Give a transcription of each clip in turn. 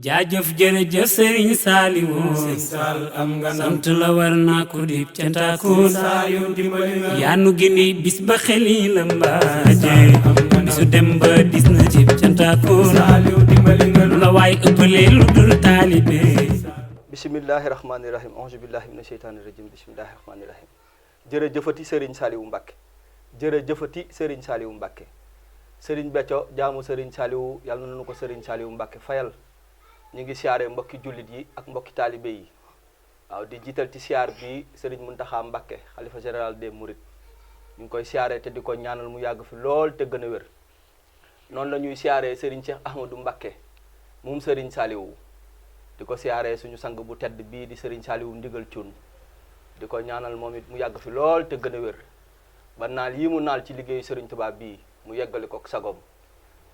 jaajëf jërëjëf Serigne Saliou am nga sant la war naa ko di cantakoon yaanu gindi bis ba xel yi la mbaaje bisu dem ba dis na ci cantakoon lu la waay ëppalee lu dul taalibe. bisimillahi rahmaani rahim auzu billahi mina sheytaani rajim bisimillahi rahmaani rahim jërëjëfati Serigne Saliou Mbacké jërëjëfati Serigne Saliou Mbacké Serigne Béthio jaamu Serigne Saliou yàlla na nu ko Serigne Saliou Mbacké fayal. ñu ngi siyaare mbokki jullit yi ak mbokki taalibe yi waaw di jiital ci siyaar bi Serigne Mountakha Mbacké xalifa général des Mourides ñu ngi koy siyaare te di ko ñaanal mu yàgg fi lool te gën a wér noonu la ñuy siyaare Serigne Cheikh Ahmadou Mbacké moom Serigne Saliou di ko siyaare suñu sang bu tedd bii di Serigne Saliou ndigal cuun di ko ñaanal moom it mu yàgg fi lool te gën a wér ba naal yi mu naal ci liggéeyu Serigne Touba bii mu yeggali ko sagom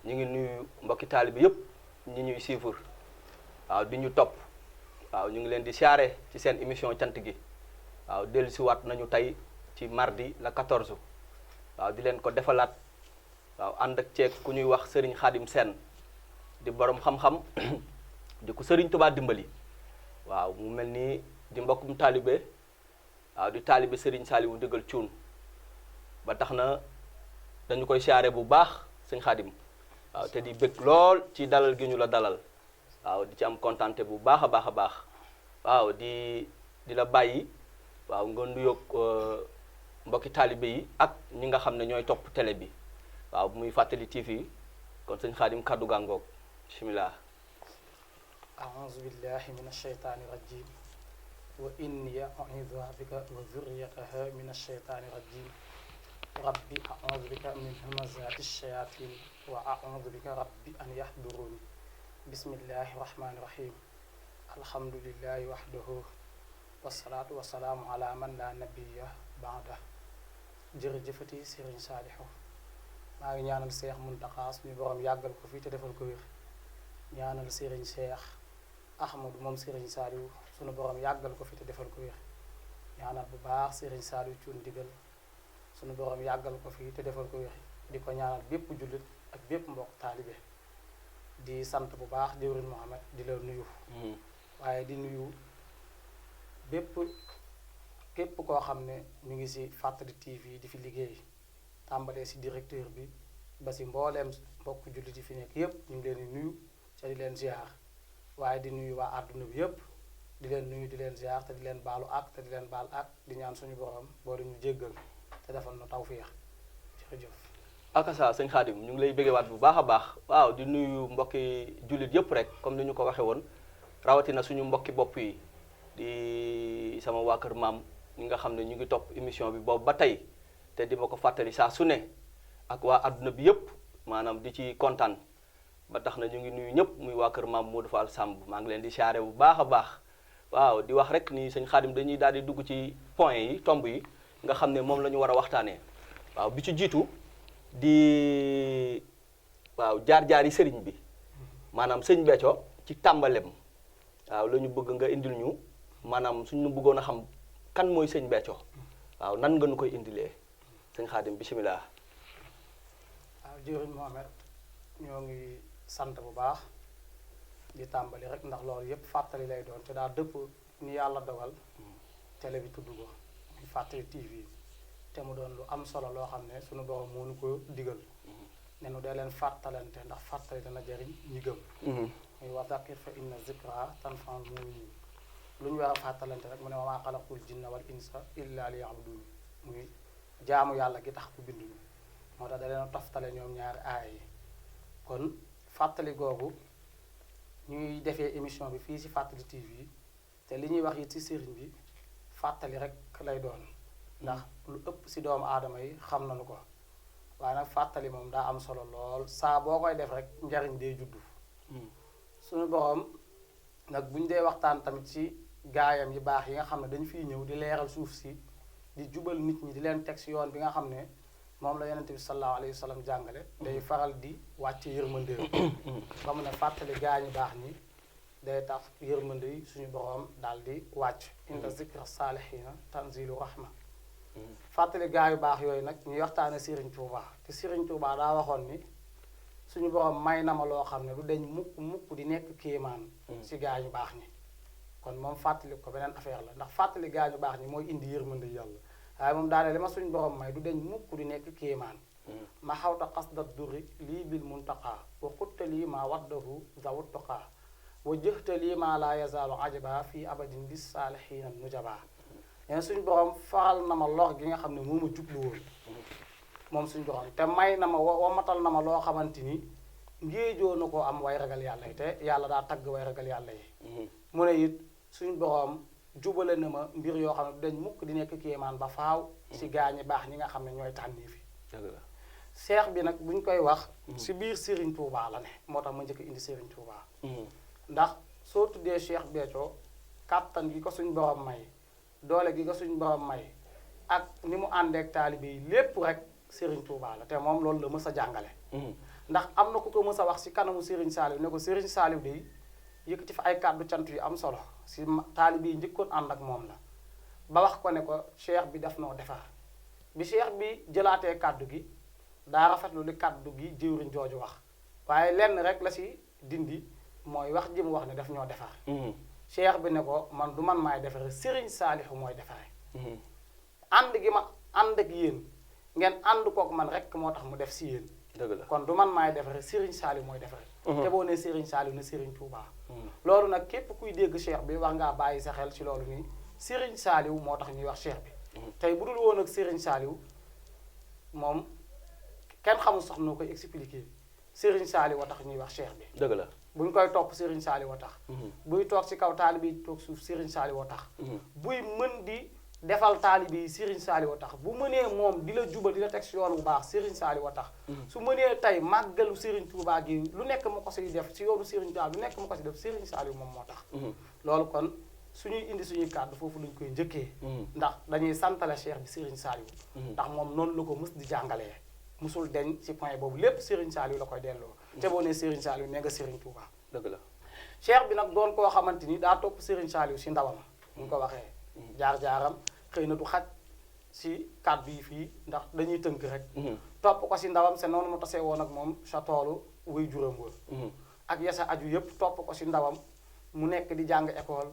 ñu ngi nuyu mbokki taalibe yépp ñi ñuy siifur waaw di ñu topp waaw ñu ngi leen di siyaare ci seen émission cant gi waaw dellusiwaat nañu tey ci mardi la 14 waaw di leen ko defalaat waaw ànd ak ceeg ku ñuy wax Serigne Khadim Sène di borom xam-xam di ko Serigne Touba dimbali waaw mu mel ni di mbokkum taalibe waaw di taalibe Serigne Saliou ndigal cuun ba tax na dañu koy siyaare bu baax sëñ Khadim waaw te di bëgg lool ci dalal gi ñu la dalal. waaw di ci am kontante bu baax a baax a baax waaw di la bàyyi waaw nga nuyoog mbokki taalibe yi ak ñi nga xam ne ñooy topp télé bi waaw muy Fàttali TV kon sëñ Xaadim kaddu gàngoog bismillah a'uuzu billahi min asheytaani rajim wa inni u'iiduha bika wa zurriyataha min asheytaani rajim rabbi a'uuzu bika min hamazaati shayatin wa a'uuzu bika rabbi an yahduruni bismillahi rahmaani rahim alhamdulillahi wahdahu wasalaatu wasalaamu ala man la nabiya baada jërëjëfati Serigne Saliou maa ngi ñaanal Cheikh Mountakha suñu borom yàggal ko fii te defal ko wér ñaanal Serigne Cheikh Ahmadou moom Serigne Saliou suñu borom yàggal ko fii te defal ko wér ñaanal bu baax Serigne Saliou cuun digal suñu borom yàggal ko fii te defal ko wér di ko ñaanal bépp jullit ak bépp mbokk taalibe di sant bu baax diwrin Mohamed di la nuyu waaye di nuyu képp koo xam ne ñu ngi ci Fàttali TV di fi liggéey tàmbalee ci directeur bi ba ci mbooleem mbokk jullit yi fi nekk yépp ñu ngi leen di nuyu te di leen ziar waaye di nuyu waa àdduna bi yépp di leen nuyu di leen ziar te di leen baalu ak te di leen baal ak di ñaan suñu borom boo ñu jéggal te defal na tawfiix jërëjëf akasa sëñ Khadim ñu ngi lay bëggewaat bu baax a baax waaw di nuyu mbokki jullit yëpp rek comme ni ñu ko waxee woon rawatina suñu mbokki bopp yi di sama waa kër maam ñi nga xam ne ñu ngi topp émission bi boobu ba tey te di ma ko fàttali saa su ne ak waa adduna bi yëpp maanaam di ci kontaan ba tax na ñu ngi nuyu ñëpp muy waa kër maam Modou Fall Samb maa ngi leen di siyaare bu baax a baax waaw di wax rek ni sëñ Khadim dañuy daal di dugg ci point yi tomb yi nga xam ne moom la ñu war a waxtaanee waaw bi ci jiitu di waaw jaar-jaar yi sëriñ bi maanaam sëñ Béthio ci tàmbalem waaw la ñu bëgg nga indil ñu maanaam suñu bëggoon a xam kan mooy sëñ Béthio waaw nan nga nu koy indilee sëñ Khadim bisimilah. waaw jëriñ Mohamed ñoo ngi sant bu baax di tàmbali rek ndax loolu yépp fàttali lay doon te daa dëpp ni yàlla dogal télé bi tudd ko muy Fàttali TV te mu doon lu am solo loo xam ne suñu borom moo nu ko digal ne nu dee leen fàttalante ndax fàttali dana jëriñ ñi gëm muy wa zakir fa inna zikra tanfa'ul mu'minin lu ñu war a fàttalante rek mu ne wa maa xalaqul jinna wal insa illa liya'budun muy jaamu yàlla gi tax ku binduñu moo tax da leen toftale ñoom ñaari aaya yi kon fàttali googu ñuy defee émission bi fii ci Fàttali TV te li ñuy wax it ci sëriñ bi fàttali rek lay doon ndax lu ëpp ci doomu aadama yi xam nañu ko waaye nag fàttali moom daa am solo lool saa boo koy def rek njariñ day juddu suñu borom nag buñ dee waxtaan tamit ci gaayam yi baax yi nga xam ne dañu fiy ñëw di leeral suuf si di jubal nit ñi di leen teg ci yoon bi nga xam ne moom la yonent bi sallallahu alayhi wa sallam jàngale day faral di wàcce yërmande ba mu ne fàttali gaañu baax ñi day tax yërmande yi suñu borom daal di wàcc inda zikra saalihiina tanzilu rahma fàttali gaa yu baax yooyu nag ñuy waxtaane Serigne Touba te Serigne Touba daa waxoon ni suñu borom may na ma loo xam ne du deñ mukk di nekk kéemaan si gaañu baax ñi kon moom fàttali ko beneen affaire la ndax fàttali gaañu baax ñi mooy indi yërmande yàlla waaye moom daane li ma suñu borom may du deñ mukk di nekk kéemaan ma xawta xasdat duri lii bil muntaqa wa xutta lii ma waddahu zawut toqa wa jëxta lii ma la yazaalu ajaba fii abadin bis saalihiina nujaba leen suñu borom faral na ma lor gi nga xam ne moo ma jublu woon moom suñu borom te may na ma wamatal na ma loo xamante ni ngéejoo na koo am way ragal yàlla yi te yàlla daa tagg way ragal yàlla yi mu ne it suñu borom jubale na ma mbir yoo xam ne dañ mukk di nekk kéemaan ba faaw si gaañi baax ñi nga xam ne ñooy tànnii fi seex bi nag buñ koy wax si biir Serigne Touba la ne moo tax ma njëkk indi Serigne Touba ndax soo tuddee Cheikh Béthio kàttan gi ko suñ borom may doole gi ko suñ borom may ak ni mu àndeek taalibe yi lépp rek Serigne Touba la te moom loolu la mës a jàngale ndax am na ku ko mës a wax si kanamu Serigne Saliou ne ko Serigne Saliou day yëkkati fa ay kàddu cant yu am solo si taalibe yi njëkkoon ànd ak moom la ba wax ko ne ko cheikh bi daf noo defar bi cheikh bi jëlaatee kàddu gi daa rafetlu li kàddu gi jëwriñ jooju wax waaye lenn rek la si dindi mooy wax ji mu wax ne daf ñoo defar cheikh bi ne ko man du man maay defare Serigne Saliou mooy defare ànd gi ma ànd ak yéen ngeen ànd kook man rek moo tax mu def si yéen dëgg la kon du man maay defare Serigne Saliou mooy defare te boo ne Serigne Saliou ne Serigne Touba loolu nag képp kuy dégg cheikh bi war ngaa bàyyi sa xel ci loolu nii Serigne Saliou moo tax ñuy wax cheikh bi tey bu dul woon ak Serigne Saliou moom kenn xamul sax noo koy expliquer Serigne Saliou wa tax ñuy wax cheikh bi dëgg la buñ koy topp Serigne Saliou wa tax buy toog ci kaw taalibe yi toog suuf Serigne Saliou wa tax buy mën di defal taalibe yi Serigne Saliou wa tax bu mënee moom di la jubal di la teg si yoon bu baax Serigne Saliou wa tax su mënee tey màggalu Serigne Touba gi lu nekk mu ko siy def si yoonu Serigne Touba lu nekk mu ko si def Serigne Saliou moom moo tax loolu kon suñuy indi suñuy kàddu foofu lañ koy njëkkee ndax dañuy santale cheikh bi Serigne Saliou ndax moom noonu la ko mës di jàngalee musul deñ ci point boobu lépp Serigne Saliou la koy delloo te boo nee Serigne Saliou ne nga Serigne Touba dëgg la cheikh bi nag doon koo xamante ni daa topp Serigne Saliou si ndawam ñu ko waxee jaar-jaaram xëy na du xaj si kàddu yi fii ndax dañuy tënk rek topp ko si ndawam c'est noonu mu tasee woon ak moom sa toolu wuy juróom woon ak yasa aju yëpp topp ko si ndawam mu nekk di jàng école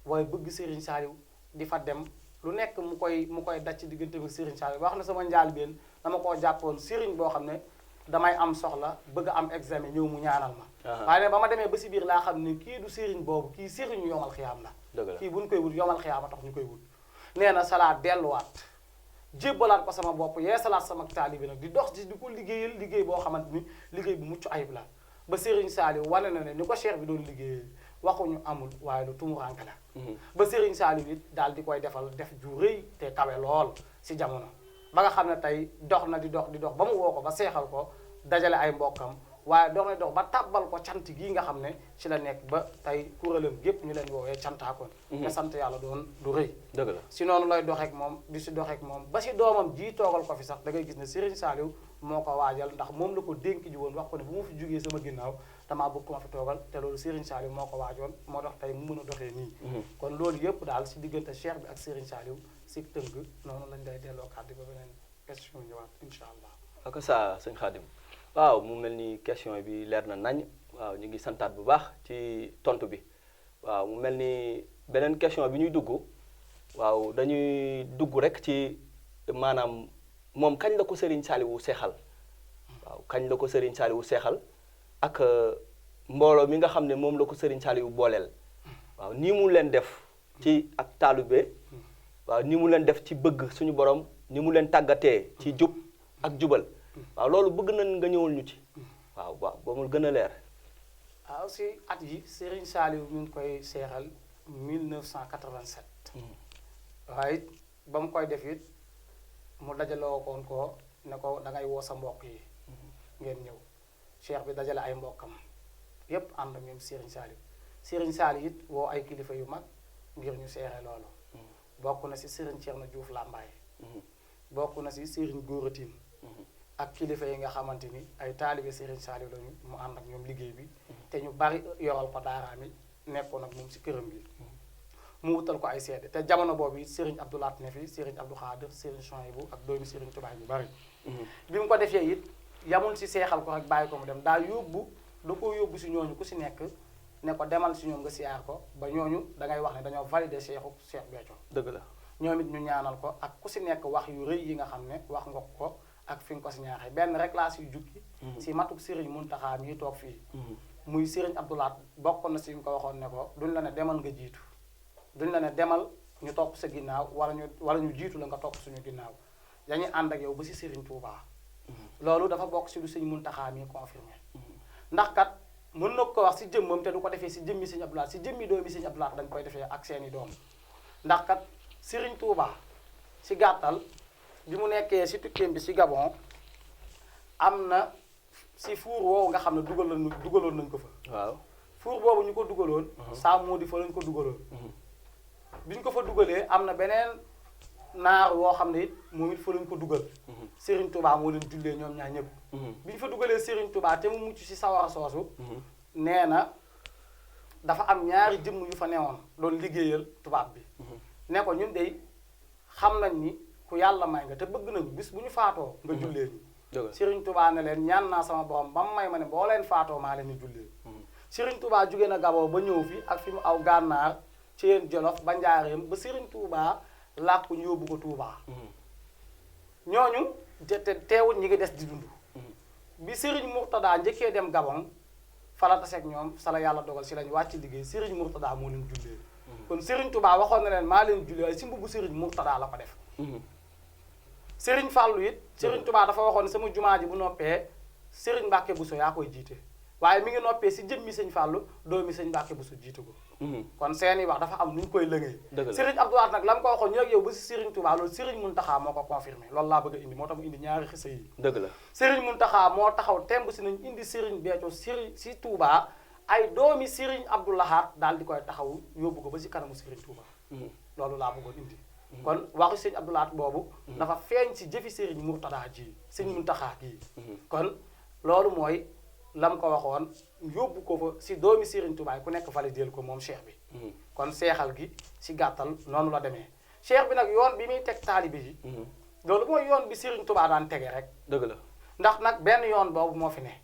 waaye bëgg Serigne Saliou di fa dem lu nekk mu koy daj ci diggante ak Serigne Saliou wax na sama njaalbeen dama koo jàppoon Serigne boo xam ne damay am soxla bëgg a am examen ñëw mu ñaanal ma waaye ne ba ma demee ba si biir laa xam ne kii du Serigne boobu kii Serigne yomal xiyaam la kii buñ koy wut yomal xiyaam a tax ñu koy wut nee na salaat delluwaat jébbalaat ko sama bopp yee salaat sama taalibe nag di dox di ko liggéeyal liggéey boo xamante ni liggéey bu mucc ayib la ba Serigne Saliou wane na ne ni ko cheikh bi doon liggéeyal waxuñu amul waaye lu tumuranke la ba Serigne Saliou it daal di koy defal def ju rëy te kawe lool si jamono ba nga xam ne tey dox na di dox ba mu woo ko ba seexal ko dajale ay mbokkam waaye dox na dox ba tàbbal ko cant gii nga xam ne ci la nekk ba tey kuréelam gépp ñu leen woowee cantaakoon te sant yàlla doon du rëy dëgg la si noonu lay doxeek moom di si doxeek moom ba si doomam ji toogal ko fi sax da ngay gis ne Serigne Saliou moo ko waajal ndax moom la ko dénk ji woon wax ko ne bu ma fi jógee sama ginnaaw damaa bëgg ko ma fi toogal te loolu Serigne Saliou moo ko waajoon moo tax tey mu mën a doxee nii kon loolu yëpp daal si diggante cheikh bi ak Serigne Saliou si tënk noonu lañ lay delloo kàddu ba beneen question ñëwaat incha allah ak sa sëñ Khadim waaw mu mel ni question bi leer na nañ waaw ñu ngi santaat bu baax ci tontu bi waaw mu mel ni beneen question bi ñuy dugg waaw dañuy dugg rek ci maanaam moom kañ la ko Serigne Saliou seexal waaw kañ la ko Serigne Saliou seexal ak mbooloo mi nga xam ne moom la ko Serigne Saliou booleel waaw nii mu leen def ci ak taalube waaw ni mu leen def ci bëgg suñu borom ni mu leen tàggatee ci jub ak jubal waaw loolu bëgg nañ nga ñëwul ñu ci waaw ba mu gën a leer waaw si at yi Serigne Saliou mi ngi koy seexal 1987 waaye ba mu koy def it mu dajaloo koon ko ne ko da ngay woo sa mbokk yi ngeen ñëw cheikh bi dajale ay mbokkam yépp ànd ak ñoom Serigne Saliou it woo ay kilifa yu mag ngir ñu seere loolu bokk na si Serigne Thierno Diouf Lambaye bokk na si Serigne Góoratin ak kilifa yi nga xamante ni ay taalibe Serigne Saliou lañu mu ànd ak ñoom liggéey bi te ñu bari yoral ko daaraami nekkoon ak moom si këram bi mu wutal ko ay seede te jamono boobu it Serigne Abdoulaat ne fi Serigne Abdou Khadir Serigne Chouaïbou ak doomi Serigne Touba yu bari bi mu ko defee it yamul si seexal ko rek bàyyi ko mu dem daa koo yóbbu si ñooñu ku si nekk ne ko demal si ñoom nga siyaar ko ba ñooñu da ngay wax ne dañoo validé Cheikh Béthio. dëgg la ñoom it ñu ñaanal ko ak ku si nekk wax yu rëy yi nga xam ne wax nga ko ak fi nga ko si ñaaxee benn rek laa siy jukki si matuk Serigne Mountakha mii toog fii muy Serigne Abdoulaat bokkoon na si ñu ko waxoon ne ko duñ la ne demal nga jiitu duñ la ne demal ñu topp sa ginnaaw wala ñu jiitu la nga topp suñu ginnaaw dañuy ànd ak yow ba si Serigne Touba. loolu dafa bokk si lu Serigne Mountakha mii confirmé ndax kat mën na ko wax si jëmmam te du ko defee si jëmmi Serigne Abdoulaat si jëmmi doomi Serigne Abdoulaat dañ koy defee ak seeni doom ndax kat Serigne Touba si gàttal bi mu nekkee si tukkeem bi si Gabon am na si fuur woowu nga xam ne dugaloon nañ ko fa. waaw fuur boobu ñu ko dugaloon. saa moo di fa lañ ko dugaloon. bi ñu ko fa dugalee am na beneen naar woo xam ne it moom it fa lañ ko dugal. Serigne Touba moo leen jullee ñoom ñaar ñëpp. bi ñu fa dugalee Serigne Touba te mu mucc si sawara soosu. nee na dafa am ñaari jëmm yu fa newoon doon liggéeyal tubaab bi. ne ko ñun de xam nañ ni ku yàlla may nga te bëgg nañu bis bu ñu faatoo nga jullee ñu. Serigne Touba ne leen ñaan naa sama borom ba mu may ma ne boo leen faatoo maa leen di jullee. Serigne Touba jóge na Gabon ba ñëw fi ak fi mu aw gànnaar ci yéen Jolof ba Njaareem ba Serigne Touba làkku ñu yóbbu ko Touba. ñooñu te teewul ñi ngi des di dund. bi Serigne Mourtada njëkkee dem Gabon fa la taseeg ñoom sa la yàlla dogal si lañu wàcc liggéey Serigne Mourtada moo leen jullee. kon Serigne Touba waxoon na leen maa leen jullee waaye si mbubu Serigne Mourtada la ko def. Serigne Fallou it Serigne Touba dafa waxoon sama jumaa ji bu noppee Serigne Mbacke Bousso yaa koy jiite waaye mi ngi noppee si jëmmi sëñ Fallou doomi sëñ Mbacke Bousso jiite ko. kon seeni wax dafa am nu ñu koy lëngee. Serigne Abdoulaye nag la mu ko waxoon ñu ak yow ba si Serigne Touba loolu Serigne Mountakha moo ko confirmé loolu laa bëgg a indi moo tax mu indi ñaari xisa yi. dëgg la Serigne Mountakha moo taxaw temb si nañ indi Serigne Béthio si Touba ay doomi Serigne Abdoulaye daal di koy taxaw yóbbu ko ba si kanamu Serigne Touba. loolu laa bëggoon indi. kon waxu sëñ Abdoulaat boobu dafa feeñ si jëfi Serigne Mourtada ji sëñ Mountakha gii kon loolu mooy lam ko waxoon yóbbu ko fa si doomi Serigne Touba ku nekk valideel ko moom cheikh bi kon seexal gi si gàttal noonu la demee cheikh bi nag yoon bi muy teg taalibe yi loolu mooy yoon bi Serigne Touba daan tege rek dëgg la ndax nag benn yoon boobu moo fi ne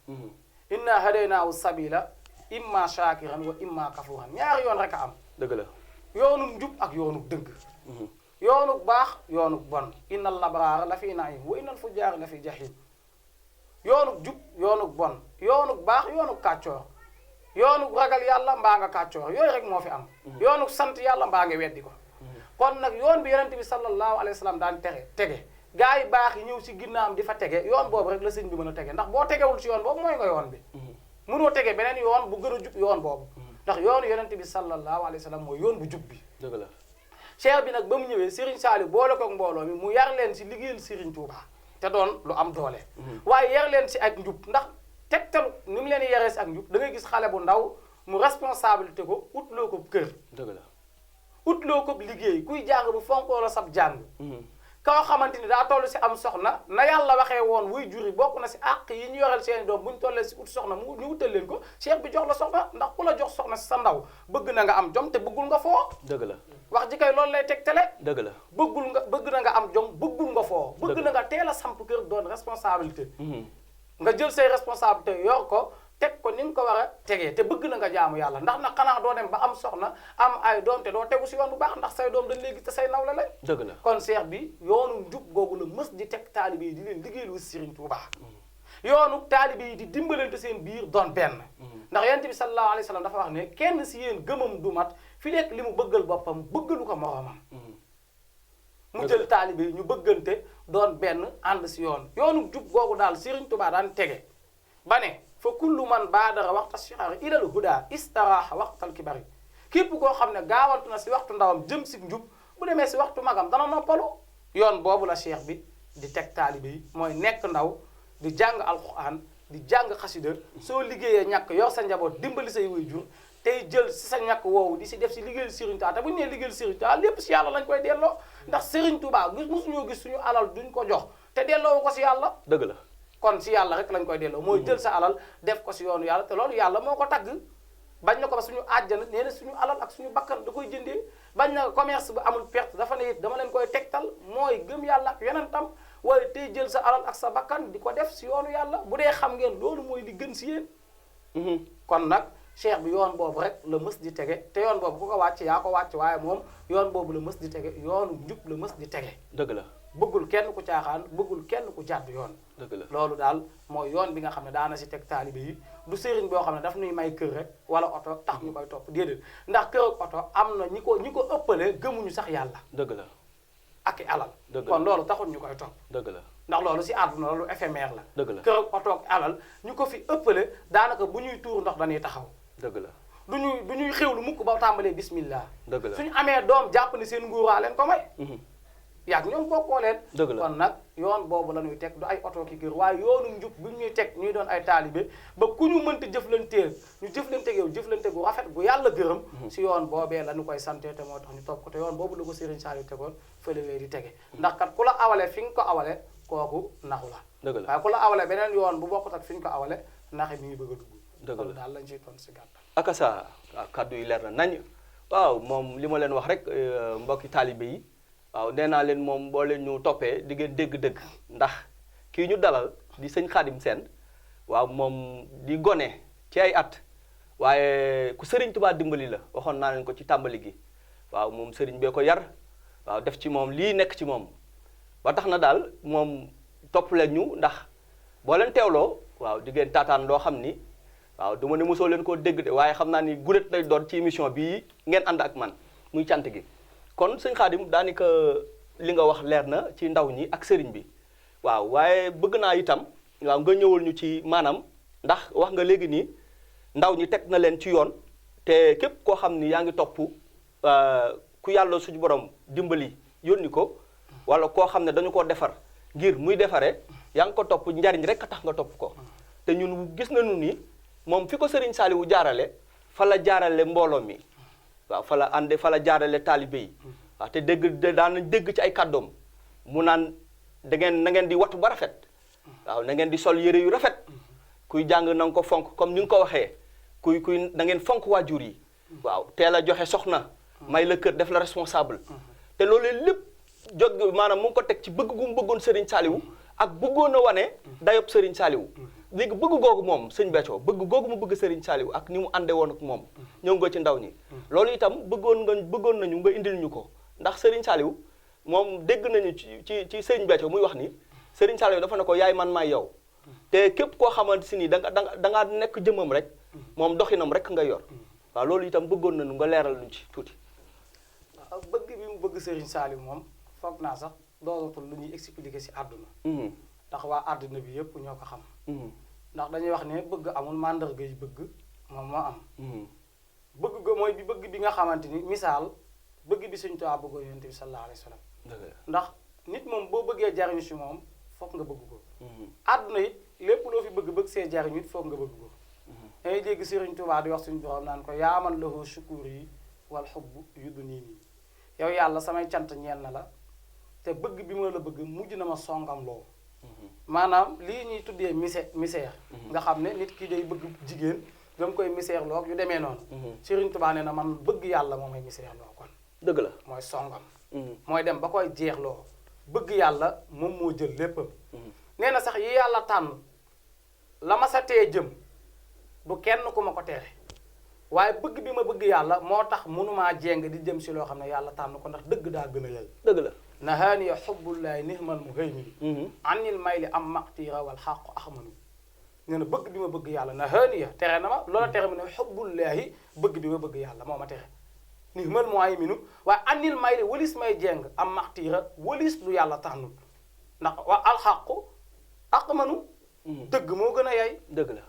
inna hadaynaahu sabila imma shakiran wa imma kafuran ñaari yoon rek a am dëgg la yoonu njub ak yoonu dëgg yoonu baax yoonu bon innal labraara la fi naim wa innal fujjaara la fi jahim yoonu jub yoonu bon yoonu baax yoonu kàccoor yoonu ragal yàlla mbaa nga kàccoor yooyu rek moo fi am yoonu sant yàlla mbaa nga weddi ko kon nag yoon bi yonent bi sallallahu alayhi wa sallam daan tege gaa yi baax yi ñëw si ginnaam di fa tege yoon boobu rek la sëñ bi mën a tege ndax boo tegewul si yoon boobu mooy nga yoon bi mënoo tege beneen yoon bu gën a jub yoon boobu ndax yoonu yonent bi sallallahu alayhi wa sallam mooy yoon bu jub bi dëgg la cheikh bi nag ba mu ñëwee Serigne Saliou boole koog mbooloo mi mu yar leen si liggéeyal Serigne Touba te doon lu am doole waaye yar leen si ak njub ndax tegtalu ni mu leen yaree si ak njub da ngay gis xale bu ndaw mu responsabilité ko utloo ko kër dëgg la utloo ko liggéey kuy jàng bu fonkoo la sab jàng koo xamante ni daa toll si am soxna na yàlla waxee woon wuy juri bokk na si àq yi ñu yoreel seeni doom bu ñu tollee si ut soxna mu ñu utal leen ko cheikh bi jox la soxna ndax ku la jox soxna si sa ndaw bëgg na nga am jom te bëggul nga foo dëgg la wax ji kay loolu lay tegtale dëgg la bëgg na nga am jom bëggul nga foo bëgg na nga teel a samp kër doon responsabilité nga jël say responsabilité yor ko teg ko ni nga ko war a tegee te bëgg na nga jaamu yàlla ndax nag xanaa doo dem ba am soxna am ay doom te doo tegu si yoon bu baax ndax say doom dañ léegi te say nawle lañ dëgg la kon seex bi yoonu njub googu la mës di teg taalibe yi di leen liggéeylu Serigne Touba yoonu taalibe yi di dimbalante seen biir doon benn ndax yonent bi sallallahu alayhi wa sallam dafa wax ne kenn si yéen gëmam du mat fi nekk li mu bëggal boppam bëggalu ko moroomam mu jël taalibe yi ñu bëggante doon benn ànd si yoonu jub googu daal Serigne Touba daan tege ba ne fa kullu man baadara waxta sixaari ilal huda istaraaxa waxtal kibari képp koo xam ne gaawantu na si waxtu ndawam jëm si njub bu demee si waxtu magam dana noppalu yoon boobu la cheikh bi di teg taalibe yi mooy nekk ndaw di jàng alquran di jàng xasida soo liggéeyee ñàkk yor sa njaboot dimbali say waajur tey jël si sa ñàkk woowu di si def si liggéeyal Serigne Touba te bu ñu nee liggéeyal Serigne Touba lépp si yàlla lañ koy delloo ndax Serigne Touba mosuñoo gis suñu alal duñ ko jox te delloo ko si yàlla dëgg la kon si yàlla rek lañ koy delloo mooy jël sa alal def ko si yoonu yàlla te loolu yàlla moo ko tagg bañ na ko ba suñu àjjana nee na suñu alal ak suñu bakkan da koy jëndee bañ na commerce bu amul perte dafa ne it dama leen koy tegtal mooy gëm yàlla ak yonentam waaye tey jël sa alal ak sa bakkan di ko def si yoonu yàlla bu dee xam ngeen loolu mooy li gën si yéen kon nag cheikh bi yoon boobu rek la mës di tege te yoon boobu ku ko wàcc yaa ko wàcc waaye moom yoon boobu la mës di tege yoonu njub la mës di tege dëgg la bëggul kenn ku caaxaan bëggul kenn ku jàdd yoon dëgg la loolu daal mooy yoon bi nga xam ne daana si teg taalibe yi du sëriñ boo xam ne daf nuy may kër rek wala oto tax ñu koy topp déedéet ndax kër ak oto am na ñi ko ëppale gëmuñu sax yàlla dëgg la ak i alal dëgg la kon loolu taxul ñu koy topp dëgg la ndax loolu si àdduna loolu éphémère la dëgg la kër ak oto ak alal ñu ko fi ëppale daanaka bu ñuy tuur ndox dañuy taxaw dëgg la du ñuy xewlu mukk ba tàmbalee bismillah dëgg la suñu amee doom jàpp ni seen nguuraa leen ko may yàgg ñoom bokkoo leen dëgg la kon nag yoon boobu la ñuy teg du ay oto ki kër waaye yoonu njub bu ñuy teg ñuy doon ay taalibe ba ku ñu mënti jëflanteel ñu jëflanteeg yow jëflante gu rafet gu yàlla gërëm si yoon boobee la ñu koy sante te moo tax ñu topp ko te yoon boobu la ko Serigne Saliou tegoon fële wee di tege ndax kat ku la awale fi nga ko awale kooku naxu la dëgg la waaye ku la awale beneen yoon bu bokkut ak fi ñu ko awale naxi mi ngi bëgg a dugg dëgg la loolu daal lañ ciy ton si gàttal akasa waaw kàddu yi leer na nañ waaw moom li ma leen wax rek mbokki taalibe yi waaw nee naa leen moom boo leen ñu toppee di ngeen dégg-dëgg ndax kii ñu dalal di sëñ Khadim Sène waaw moom di gone ci ay at waaye ku Serigne Touba dimbali la waxoon naa leen ko ci tàmbali gi waaw moom Serigne bee ko yar waaw def ci moom lii nekk ci moom ba tax na daal moom topp leen ñu ndax boo leen teewloo waaw di ngeen taataan loo xam ni waaw du ma ne mosoo leen koo dégg de waaye xam naa ni gulet lay doon ci émission bii ngeen ànd ak man muy cant gi kon sëñ Khadim daanaka li nga wax leer na ci ndaw ñi ak sëriñ bi waaw waaye bëgg naa itam waaw nga ñëwal ñu ci maanaam ndax wax nga léegi nii ndaw ñi teg na leen ci yoon te képp koo xam ni yaa ngi topp ku yàlla suñu borom dimbali yónni ko wala koo xam ne dañu koo defar ngir muy defaree yaa ngi ko topp njariñ rek a tax nga topp ko te ñun gis nañu ni moom fi ko Serigne Saliou jaarale fa la jaarale mbooloo mi waaw fa la ànde fa la jaarale taalibe yi waaw te daan dégg ci ay kàddoom mu naan na ngeen di watu ba rafet waaw na ngeen di sol yére yu rafet kuy jàng na nga ko fonk comme ni nga ko waxee kuy na ngeen fonk waajur yi waaw teel a joxe soxna may la kër def la responsable te loolu lépp jóg maanaam mu ngi ko teg ci bëgg gu mu bëggoon Serigne Saliou ak bëggoon a wane dayob Serigne Saliou léegi bëgg googu moom sëñ Béthio bëgg googu mu bëgg Serigne Saliou ak ni mu ànde woon ak moom ñëw nga ci ndaw ñi loolu itam bëggoon nañu nga indil ñu ko ndax Serigne Saliou moom dégg nañu ci sëñ Béthio muy wax ni Serigne Saliou dafa ne ko yaay man maay yow te képp koo xamante si ni da ngaa nekk jëmmam rek moom doxinam rek nga yor waaw loolu itam bëggoon nañu nga leeral ñu ci tuuti waaw bëgg bi mu bëgg Serigne Saliou moom foog naa sax doonatul lu ñuy expliquer si àdduna ndax waa àdduna bi yëpp ñoo ko xam ndax dañuy wax ne bëgg amul màndarga yi bëgg moom moo am bëgg ga mooy bëgg bi nga xamante ni misaal bëgg bi Sëñ Tuubaa bëggoon Yonent bi sallallahu alayhi wa sallam ndax nit moom boo bëggee jariñu si moom foog nga bëgg ko àdduna it lépp loo fi bëgg see jariñu it foog nga bëgg ko dangay dégg Sëriñ Tuubaa di wax suñu borom naan ko yaaman lahu shukuur yi wal xubbu yuddu nii nii yow yàlla samay cant ñeel na la te bëgg bi ma la bëgg mujj na ma songam loo maanaam lii ñuy tuddee misère nga xam ne nit ki day bëgg jigéen ba mu koy misère loo yu demee noonu Sëriñ Tuubaa nee na man bëgg yàlla moo may misère loo kon dëgg la mooy songam mooy dem ba koy jeexloo bëgg yàlla moom moo jël léppam nee na sax yi yàlla tànn la ma sa tee jëm du kenn ku ma ko tere waaye bëgg bi ma bëgg yàlla moo tax mënumaa jéng di jëm si loo xam ne yàlla tànn ko ndax dëgg daa gën a yey dëgg la nahaaniya xubbullaahi nihmal muhaymin anil mayli am maqtira wal xaqu axmanu nee na bëgg bi ma bëgg yàlla nahaaniya tere na ma loola tere mu ne xubbullaahi bëgg bi ma bëgg yàlla moo ma tere nihmal muhayminu waaye anil mayli walis may jéng am maqtira walis lu yàlla tànnul ndax wa alxaqu axmanu dëgg moo gën a yey dëgg la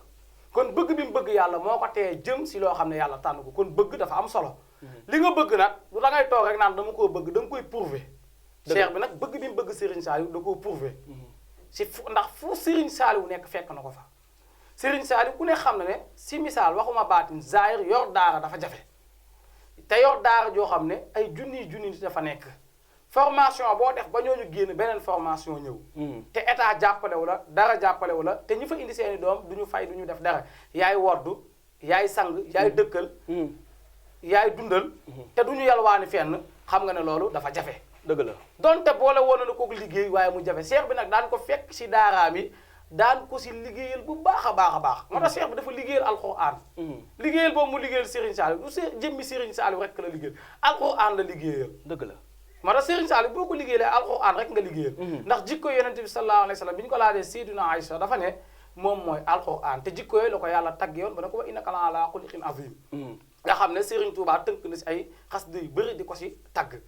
kon bëgg bi mu bëgg yàlla moo ko tee jëm si loo xam ne yàlla tànn ko kon bëgg dafa am solo li nga bëgg nag du da ngay toog rek naan dama koo bëgg da nga koy prouver cheikh bi nag bëgg bi mu bëgg Serigne Saliou da koo prouver si ndax fu Serigne Saliou nekk fekk na ko fa Serigne Saliou ku ne xam na ne si misaal waxuma baatin zaahir yor daara dafa jafe te yor daara joo xam ne ay junni nit dafa nekk formation boo def ba ñooñu génn beneen formation ñëw te état jàppalewu la dara jàppalewu la te ñi fa indi seeni doom du ñu fay du ñu def dara yaay woddu yaay sang yaay dëkkal yaay dundal te du ñu yalwaani fenn xam nga ne loolu dafa jafe dëgg la donte boole woon na ko liggéey waaye mu jafe seex bi nag daan ko fekk si daaraam yi daan ko si liggéeyal bu baax a baax moo tax seex bi dafa liggéeyal alxuraan liggéeyal boobu mu liggéeyal Serigne Saliou du see jëmmi Serigne Saliou rek la liggéeyal alxuraan la liggéeyal dëgg la moo tax Serigne Saliou boo ko liggéeyalee alxuraan rek nga liggéeyal ndax jikko yonente bi sallallahu alayhi wa sallam bi ñu ko laajee Seydina Aïcha dafa ne moom mooy alxuraan te jikko yooyu la ko yàlla tagg yoon ba ne ko wa innaka la ala xuluqin azim nga xam ne Serigne Touba tënk na si ay xasida yu bëri di ko si tagg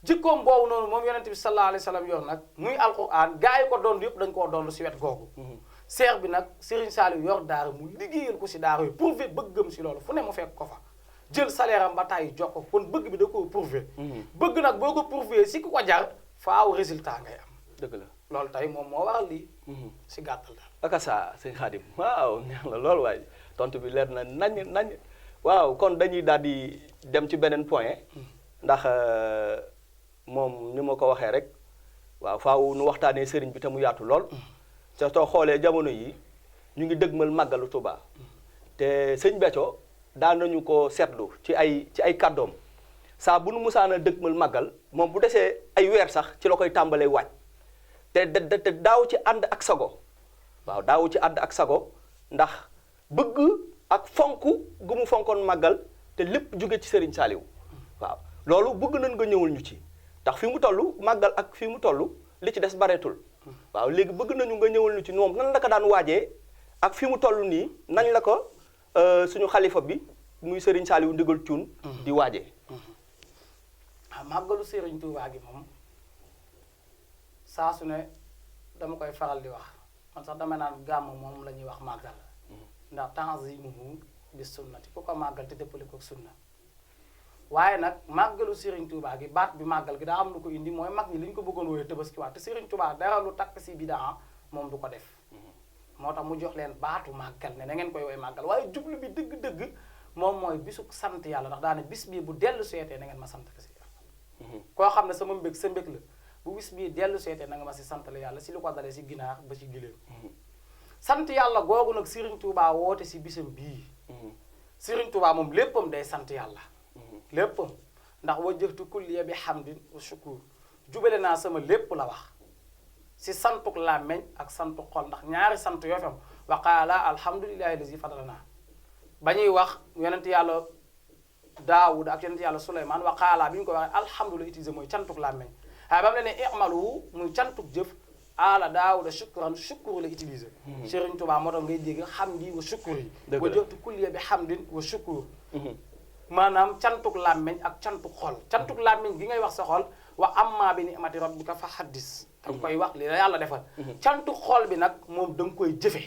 jikkoom boobu noonu moom yonente bi sallallahu alayhi wa sallam yor nag muy alxuraan gaa yi ko doon yëpp dañ koo doon si wet googu seex bi nag Serigne Saliou yor daara mu liggéeyal ko si daara yooyu prouvé bëggam si loolu fu ne mu fekk ko fa jël salaire am ba tàyyi jox ko kon bëgg bi da koo prouvé bëgg nag boo ko prouvé si ku ko jar faaw résultat ngay am dëgg la loolu tey moom moo waral lii si gàttal daal akasa sëñ Xaadim waaw neex na loolu waaye tontu bi leer na nañ waaw kon dañuy daal di dem ci beneen point ndax moom ni ma ko waxee rek waaw faaw nu waxtaanee sëriñ bi te mu yaatu lool te soo xoolee jamono yi ñu ngi dëgmal màggalu Tuubaa te sëñ Béthio daan nañu ko seetlu ci ay kàddoom saa bu nu musaana dëgmal màggal moom bu desee ay weer sax ci la koy tàmbalee waaj te daaw ci ànd ak sago waaw daaw ci ànd ak sago ndax bëgg ak fonk gu mu fonkoon màggal te lépp jóge ci Serigne Saliou waaw loolu bëgg nañ nga ñëwul ñu ci ndax fi mu toll màggal ak fi mu toll li ci des bareetul waaw léegi bëgg nañu nga ñëwul ñu ci moom nan la ko daan waajee ak fi mu toll nii nañ la ko suñu xalifa bi muy Serigne Saliou ndigal cuun di waajee waaw màggalu Serigne Touba gi moom saa su ne dama koy faral di wax man sax dama naan gàmm moom la ñuy wax màggal ndax tanzimuhu bi sunnati ku ko màggal te dëppale ko sunna waaye nag màggalu Serigne Touba gi baat bi màggal gi daa am lu ko indi mooy mag ñi li ñu ko bëggoon wooye Tabaski te Serigne Touba dara lu takk si bidaa moom du ko def moo tax mu jox leen baatu màggal ne na ngeen koy woy màggal waaye jublu bi dëgg-dëgg moom mooy bisu sant yàlla ndax daane bis bii bu dellu seetee na ngeen ma sant si yàlla koo xam ne sama mbég sa mbég la bu bis bii dellu seetee na nga ma si sant la yàlla si lu ko dalee si ginaar ba si giléem sant yàlla googu nag Serigne Touba woote si bisam bii Serigne Touba moom léppam day sant yàlla léppam ndax wajjahtu kulliya bi hamdin wa shukur jubale naa sama lépp la wax si santuk làmmeñ ak santuk xol ndax ñaari sant yoo fam wa qaala alhamdulillahi lazi fadalana ba ñuy wax yonent yàlla Daawud ak yonent yàlla Suleymaan wa qaala bi ñu ko waxee alhamdulilah utilisé mooy cantuk làmmeñ waaye ba mu ne i'malu muy cantuk jëf ala Daawuda shukran shukru la utilisé Serigne Touba moo tax ngay dégg hamdi wa shukur yi wajjahtu kulliya bi hamdin wa shukur maanaam cantuk làmmeñ ak cantuk xol cantuk làmmeñ gi ngay wax sa xol wa amma bi ni'mati rabbika fa haddis da nga koy wax li la yàlla defal cantuk xol bi nag moom da nga koy jëfe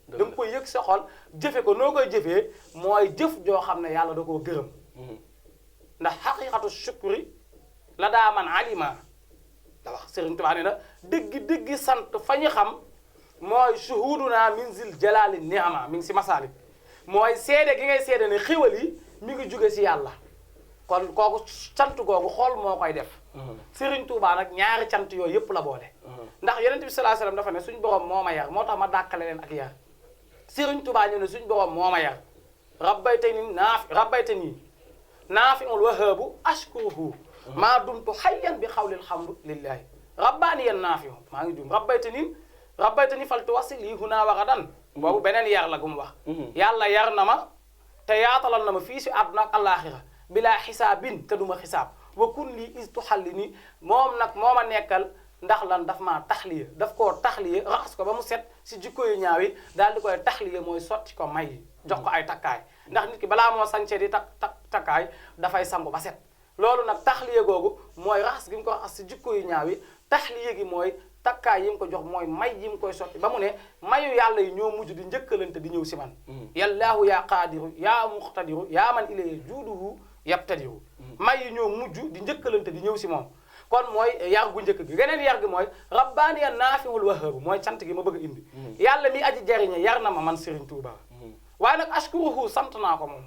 da nga koy yëg sa xol jëfe ko noo koy jëfee mooy jëf joo xam ne yàlla da koo gërëm ndax xaqiqatu shukri la daa man alima da wax Serigne Touba nee na dëgg sant fa ñu xam mooy shuhuduna min zil jalali ni'ama mi ngi si masaalik mooy seede gi ngay seede ne xéwal yi mi ngi jóge si yàlla kon kooku cant googu xool moo koy def Serigne Touba nag ñaari cant yooyu yëpp la boole ndax yonent bi sallallahu alayhi wasallam dafa ne suñ borom moo ma yar moo tax ma dàkkale leen ak yar Serigne Touba ñu ne suñ borom moo ma yar rabbaytani naafi'ul wahaabu ashkuruhu maa dumtu hayyan bi xawlil hamdu lillahi rabbaaniyan naafi'u maa ngi jum rabbaytani faltu wasili huna wagadan boobu beneen yar la gu mu wax yàlla yar na ma te yaatalal na ma fii si àdduna ak àllaaxira bilaa xisaabin te duma xisaab wa kun lii is tuxalli ni moom nag moo ma nekkal ndax lan daf maa taxliya daf koo taxliya raxas ko ba mu set si jikko yu ñaaw yi daal di koy taxliya mooy sotti ko may yi jox ko ay takkaay ndax nit ki balaa moo sañcee di takkaay dafay sangu ba set loolu nag taxliya googu mooy raxas gi mu ko raxas si jikko yu ñaaw yi taxliya gi mooy takkaay yi mu ko jox mooy may yi mu koy sotti ba mu ne mayu yàlla yi ñoo mujj di njëkkalante di ñëw si man yallaahu yaa qaadiru yaa muqtadiru yaa man ilayhi juuduhu yabtadiru may yi ñoo mujj di njëkkalante di ñëw si moom kon mooy yar gu njëkk gi geneen yar gi mooy rabbaaniya naafi'ul wahaabu mooy cant gi ma bëgg a indi yàlla mi aji jariñe yar na ma man Serigne Touba waaye nag ashkuruhu sant naa ko moom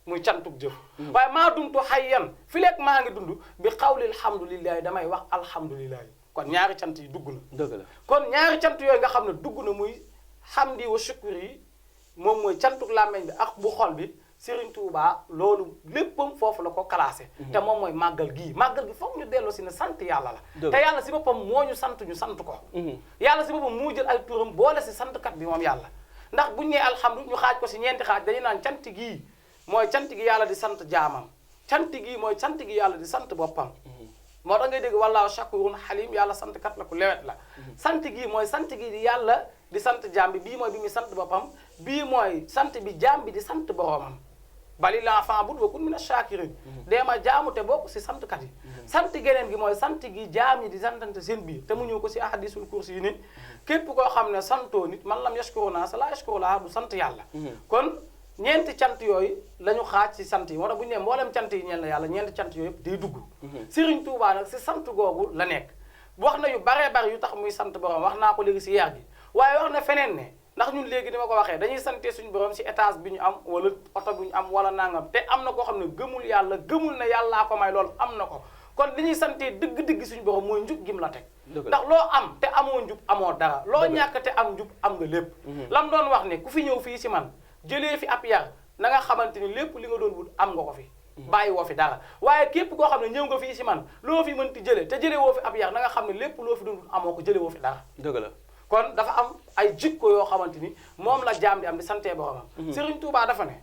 muy cantuk jëf waaye maa dumtu hayyan fi leeg maa ngi dund bi xawlil hamdulillahi damay wax alhamdulillahi kon ñaari cant yi dugg na dëgg la kon ñaari cant yooyu nga xam ne dugg na muy hamdi wa shukri yi moom mooy cantuk làmmeñ bi ak bu xol bi Serigne Touba loolu léppam foofu la ko classé te moom mooy màggal gi foog ñu delloo si ne sant yàlla la te yàlla si boppam moo ñu sant ko yàlla si boppam moo jël ay turam boole si santkat bi moom yàlla ndax buñu nee alhamdu ñu xaaj ko si ñeenti xaaj dañu naan cant gii mooy cant gi yàlla di sant jaamam cant gii mooy cant gi yàlla di sant boppam moo tax ngay dégg wallaahu shakurun halim yàlla sant kat la ku lewet la sant gii mooy sant gi di yàlla di sant jaam bi bii mooy bi muy sant boppam bii mooy sant bi jaam bi di sant boromam bali l'enfant bud wa kun mina shakirin deema jaamu te bokk si santkat yi sant geneen gi mooy sant gi jaam yi di santante seen biir te mu ñëw ko si ahadisul kursi yi nit képp koo xam ne santoo nit man lam yashkuru naa sa la yashkuru laa du sant yàlla kon ñeenti cant yooyu la ñu xaaj ci sant yi moo tax bu ñu nee mboolem cant yi ñeel na yàlla ñeenti cant yooyu yëpp day dugg Serigne Touba nag si sant googu la nekk wax na yu baree bari yu tax muy sant borom wax naa ko léegi si yeer gi waaye wax na feneen ne ndax ñun léegi ni ma ko waxee dañuy sante suñu borom si étage bi ñu am wala oto bi ñu am wala nangam te am na koo xam ne gëmul yàlla gëmul ne yàllaa ko may loolu am na ko kon li ñuy santee dëgg-dëgg suñu borom mooy njub gim la teg ndax loo am te amoo njub amoo dara loo ñàkk te am njub am nga lépp lam doon wax ne ku fi ñëw fii si man jëlee fi ab yar na nga xamante ni lépp li nga doon wut am nga ko fi bàyyi woo fi dara waaye képp koo xam ne ñëw nga fii si man loo fi mënti jëlee te jëlee woo fi ab yar na nga xam ne lépp loo fi doon wut amoo ko jëlee woo fi dara dëgg la kon dafa am ay jikko yoo xamante ni moom la jaam di am di santee boromam Serigne Touba dafa ne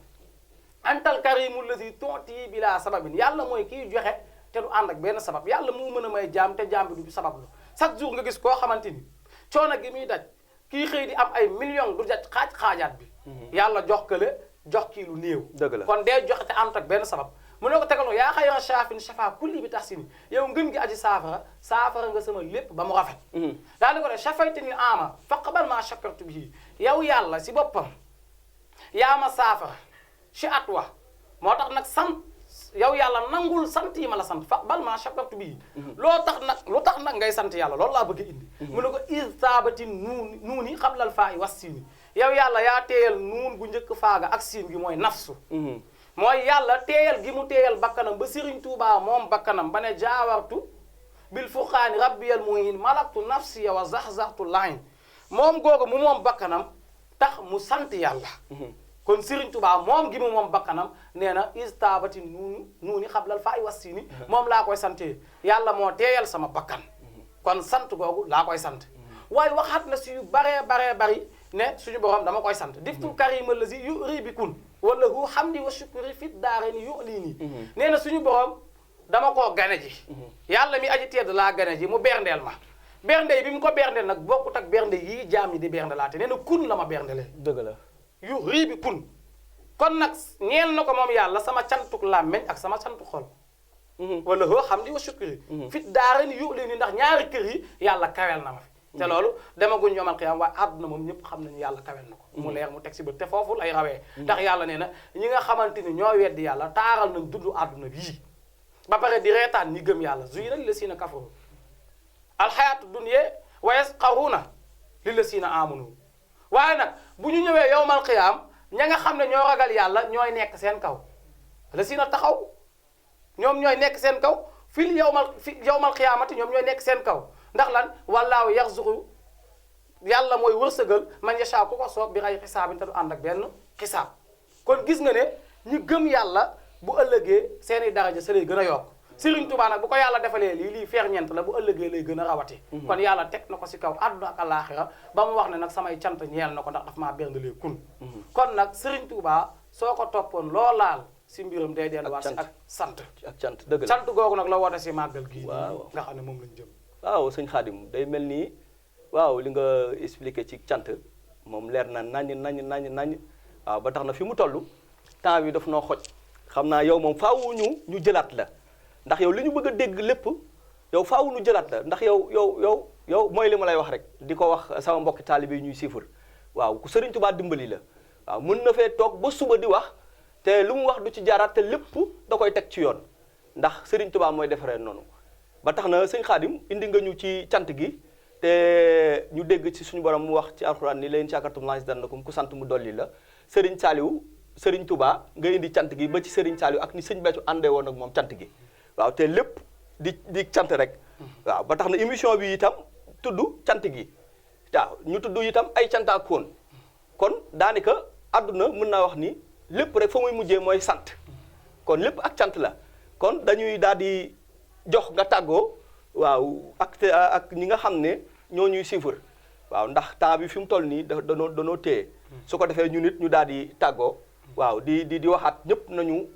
antal karimul lazi tuuti bila sababin yàlla mooy kiy joxe te du ànd ak benn sabab yàlla moo mën a may jaam te jaam bi du sabab lu chaque jour nga gis koo xamante ni coono gi muy daj kii xëy di am ay millions du daj xaajaat bi yàlla jox kële jox kii lu néew kon dee joxe te ànd ak benn sabab mu ne ko tegal yaa xayra shaafin shafa kulli bi tax si ni yow ngën gi aji saafara nga sama lépp ba mu rafet daal di ko ne shafaytani ama faqbal ma shakartu bihi yow yàlla si boppam yaa ma saafara ci at wa moo tax nag sant yow yàlla nangul sant yi ma la sant faqbal ma shakartu bihi lu tax nag ngay sant yàlla loolu laa bëgg indi mu ne ko isaabati nuuni xablal faa i was siini yow yàlla yaa teeyal nuun gu njëkk faaga ak siin gi mooy nafsu mooy yàlla teeyal gi mu teeyal bakkanam ba Serigne Touba moom bakkanam ba ne jaawartu bil fuqaani rabbiyal muhin malaktu nafsiya wa zaxzaxtu lahin moom googu mu moom bakkanam tax mu sant yàlla kon Serigne Touba moom gi mu moom bakkanam nee na istaabati nuuni xablal faa i was siini moom laa koy sante yàlla moo teeyal sama bakkan kon sant googu laa koy sant waaye waxaat na si yu baree bari ne suñu borom dama koy sant diftul karima lazi yu ribikun wala hu hamdi wa shukri fit daareni yu lii nii nee na suñu borom dama koo gane ji yàlla mi aji tedd laa gane ji mu berndeel ma bernde bi mu ko berndeel nag bokkut ak bernde yii jaam yi di bernde laate nee na kun la ma berndelee dëgg la yu ribi kun kon nag ñeel na ko moom yàlla sama cantuk làmmeñ ak sama cantuk xol wala hu hamdi wa shukri fit daareni yu lii nii ndax ñaari kër yi yàlla kawel na ma fi te loolu demaguñ yomal xiyaam waaye àdduna moom ñëpp xam nañu yàlla kawel na ko mu leer mu teg si bët te foofu lay rawee ndax yàlla nee na ñi nga xamante ni ñoo weddi yàlla taaral nañ dund àdduna bii ba pare di reetaan ñi gëm yàlla zuyyina lillazina kafaru alxayaatu dunya wa yasxaruuna lillazina amanu waaye nag bu ñu ñëwee yomal xiyaam ña nga xam ne ñoo ragal yàlla ñooy nekk seen kaw lazina taxaw ñoom ñooy nekk seen kaw fi yowmal xiyaamati ñoom ñooy nekk seen kaw ndax lan wallaahu yaxzuqu yàlla mooy wërsëgal man yashaa ku ko soob bi xay xisaabin te du ànd ak benn xisaab kon gis nga ne ñi gëm yàlla bu ëllëgee seeni daraja sa lay gën a yokk Serigne Touba nag bu ko yàlla defalee lii ferñeent la bu ëllëgee lay gën a rawati kon yàlla teg na ko si kaw àdduna ak alaaxira ba mu wax ne nag samay cant ñeel na ko ndax daf maa berndalee kun kon nag Serigne Touba soo ko toppoon loo laal si mbiram day delluwaat si ak sant ak cant dëgg la sant googu nag la woote si màggal gii nga xam ne moom lañ jëm waaw sëñ Xaadim day mel nii waaw li nga expliqué ci cant moom leer na nañ waaw ba tax na fi mu toll temps bi daf noo xoj xam naa yow moom faaw ñu jëlaat la ndax yow li ñu bëgg a dégg lépp yow faaw ñu jëlaat la ndax yow mooy li ma lay wax rek di ko wax sama mbokki taalibe yi ñuy siifar waaw ku Sëriñ Tuubaa dimbali la waaw mën na fee toog ba suba di wax te lu mu wax du ci jaaraat te lépp da koy teg ci yoon ndax Sëriñ Tuubaa mooy defaree noonu ba tax na sëñ Xaadim indi nga ñu ci cant gi te ñu dégg ci suñu borom mu wax ci alxuraan ni la in shakartum la azidannakum ku sant mu dolli la Serigne Saliou Serigne Touba nga indi cant gi ba ci Serigne Saliou ak ni sëñ Béthio àndee woon ak moom cant gi waaw te lépp di cant rek waaw ba tax na émission bi itam tudd cant gi waaw ñu tudd itam ay cantaakoon kon daanaka àdduna mën naa wax ni lépp rek fa muy mujjee mooy sant kon lépp ak cant la kon dañuy daal di jox nga tàggoo waaw ak ñi nga xam ne ñoo ñuy suivre waaw ndax temps bi fi mu toll nii danoo téye su ko defee ñu nit ñu daal di tàggoo waaw di waxaat ñëpp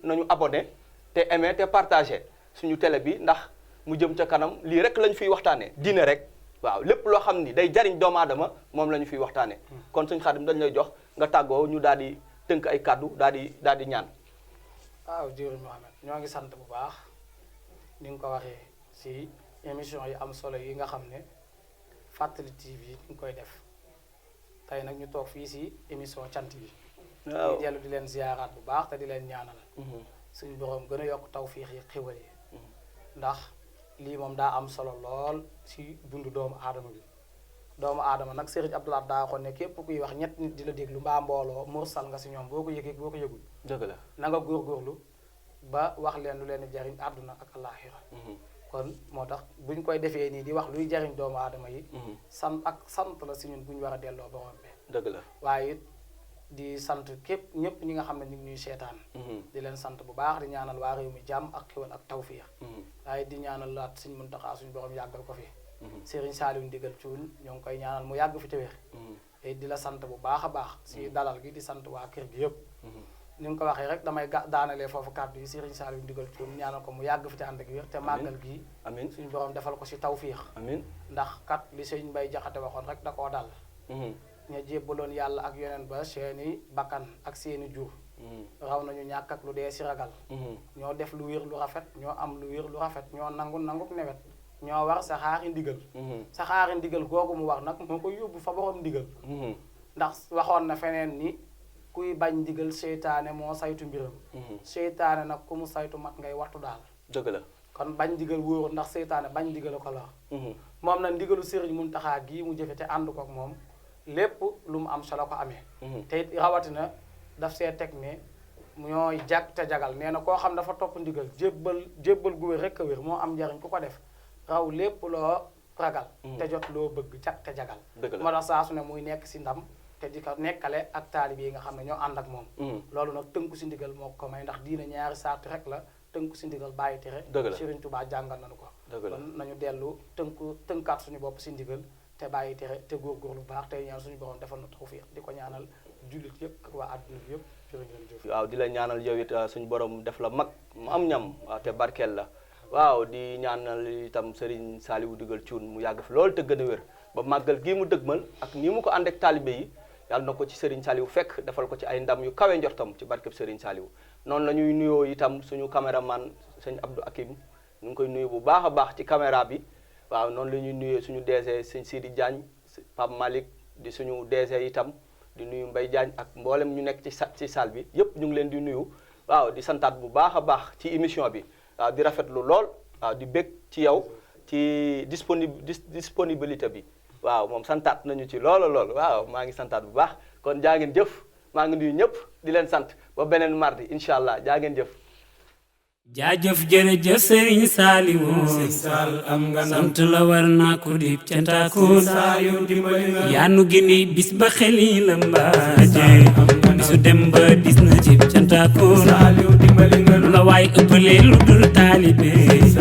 nañu abonné te aimé te partagé suñu télé bi ndax mu jëm ca kanam lii rek lañ fiy waxtaanee diine rek waaw lépp loo xam ni day jariñ doomu aadama moom la ñu fiy waxtaanee kon suñ Xaadim dañ lay jox nga tàggoo ñu daal di tënk ay kàddu daal di ñaan. waaw jërëjëf Mohamed ñoo ngi sant bu baax ni nga ko waxee si émission yi am solo yi nga xam ne Fàttali TV ñu ngi koy def tey nag ñu toog fii si émission cant yi. waaw di dellu di leen ziyaaraat bu baax te di leen ñaanal. suñu borom gën a yokk tawfiix yi xéwal yi. ndax lii moom daa am solo lool si dundu doomu aadama bi. doomu aadama nag Serigne Abdou Lahad daa waxoon ne képp kuy wax ñett nit di la déglu mbaa mbooloo mursal nga si ñoom boo ko yëgee boo ko yëgul. dëgg la na nga góorgóorlu ba wax leen lu leen di jariñ àdduna ak àllaaxira kon moo tax buñ koy defee nii di wax luy jariñ doomu aadama yi. sant la si ñun bu ñu war a delloo borom bi. dëgg la waaye it di sant képp ñëpp ñi nga xam ne ñu ngi ñuy seetaan. di leen sant bu baax di ñaanal waa réew mi jàmm ak xéwal ak tawfiix. waaye di ñaanal laat suñ Muntaxa suñu borom yàggal ko fi. Serigne Saliou Ndigal Thioune ñoo ngi koy ñaanal mu yàgg fi te wér. te di la sant bu baax a baax si dalal gi di sant waa kër gi yëpp. ni nga ko waxee rek damay daanalee foofu kàddu yi Serigne Saliou Ndigal Thioune ñaanal ko mu yàgg fi te ànd ak wér te màggal gi amiin suñu borom defal ko si tawfiix. amiin ndax kat li sëñ Mbay Jaxate waxoon rek da koo dal. ña jébbaloon yàlla ak yoneen ba seeni bakkan ak seeni jur. raw nañu ñàkk ak lu dee si ragal. ñoo def lu wér lu rafet ñoo am lu wér lu rafet ñoo nanguk newet ñoo war saxaari ndigal. saxaari ndigal googu mu wax nag moo ko yóbbu fa borom ndigal. ndax waxoon na feneen ni kuy bañ ndigal seytaane moo saytu mbiram. seytaane nag ku mu saytu mat ngay wattu daal. dëgg la kon bañ ndigal wóorul ndax seytaane bañ ndigal ko la. moom nag ndigalu Sëriñ Muntaxa gii mu jëfe te ànd ko ak moom lépp lu mu am solo ko amee. te it rawatina daf see teg ne ñooy jag te jagal nee na koo xam dafa topp ndigal jébbal gu wér rek a wér moo am njariñ ku ko def raw lépp loo ragal. te jot loo bëgg jag te jagal. moo tax saa su ne muy nekk si ndam te di ko nekkale ak taalibe yi nga xam ne ñoo ànd ak moom. loolu nag tënku si ndigal moo ko may ndax diina ñaari saatu rek la tënku si ndigal bàyyi tere. Sëriñ Tuubaa jàngal nañu ko. kon nañu dellu tënkaat suñu bopp si ndigal te bàyyi tere te góorgóorlu bu baax tey ñaan suñu borom defal na tawfiix di ko ñaanal jullit yëpp ak waa àdduna bi yëpp jërëjëf. waaw di la ñaanal yow it suñu borom def la mag mu am ñam waaw te barkeel la waaw di ñaanal itam Serigne Saliou Ndigal Thioune mu yàgg fi loolu te gën a wér ba màggal gii mu dëgmal ak nii mu ko ànd ak taalibe yi yàlla na ko ci Serigne Saliou fekk defal ko ci ay ndam yu kawe njortam ci barkeb Serigne Saliou noonu la ñuy nuyoo itam suñu caméraman sëñ Abdou Akim ñu ngi koy nuyu bu baax a baax ci caméra bi waaw noonu la ñuy nuyoo suñu DG sëñ Sidi Diagne Pape Malick di suñu DG itam di nuyu Mbaye Diagne ak mboolem ñu nekk ci salle bi yëpp ñu ngi leen di nuyu waaw di santaat bu baax a baax ci émission bi waaw di rafetlu lool waaw di bég ci yow ci disponibilité bi waaw moom santaat nañu ci lool waaw maa ngi santaat bu baax kon jaa ngeen jëf maa ngi nuyu ñëpp di leen sant ba beneen mardi incha allah jaa ngeen jëf. jaajëf jërëjëf Serigne Saliou sant la war naa ko di cantaakun yaanu gindi bis ba xel yi la mbaaje bisu dem ba dis na ci cantaakun lu la waay ëppalee lu dul taalibe